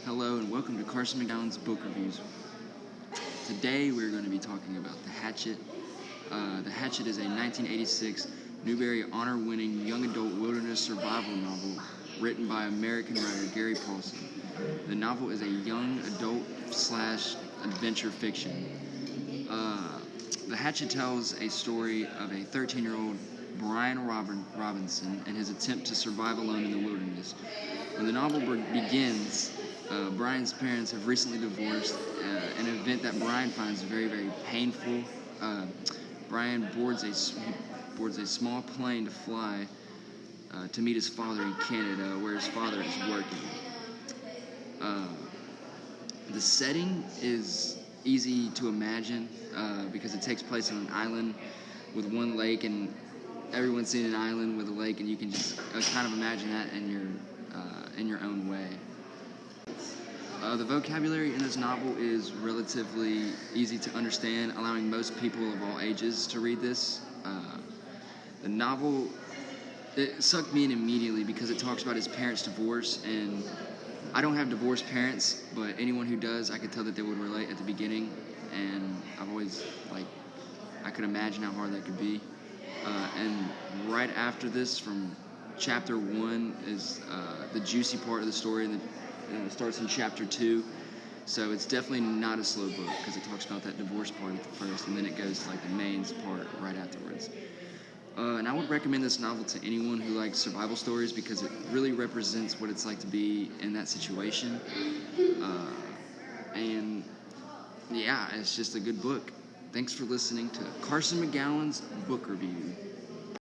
Hello and welcome to Carson McGowan's Book Reviews. Today we're going to be talking about The Hatchet. The Hatchet is a 1986 Newbery Honor-winning young adult wilderness survival novel written by American writer Gary Paulson. The novel is a young adult/adventure fiction. The Hatchet tells a story of a 13-year-old Brian Robinson and his attempt to survive alone in the wilderness. When the novel begins, Brian's parents have recently divorced, an event that Brian finds very, very painful. Brian boards a small plane to fly to meet his father in Canada, where his father is working. The setting is easy to imagine because it takes place on an island with one lake, and everyone's seen an island with a lake, and you can just kind of imagine that in your own way. The vocabulary in this novel is relatively easy to understand, allowing most people of all ages to read this. The novel, it sucked me in immediately because it talks about his parents' divorce, and I don't have divorced parents, but anyone who does, I could tell that they would relate at the beginning, and I could imagine how hard that could be. And right after this, from chapter 1 is the juicy part of the story, and it starts in chapter 2. So it's definitely not a slow book because it talks about that divorce part at the first, and then it goes to the main part right afterwards. And I would recommend this novel to anyone who likes survival stories because it really represents what it's like to be in that situation. And yeah, it's just a good book. Thanks for listening to Carson McGowan's Book Review.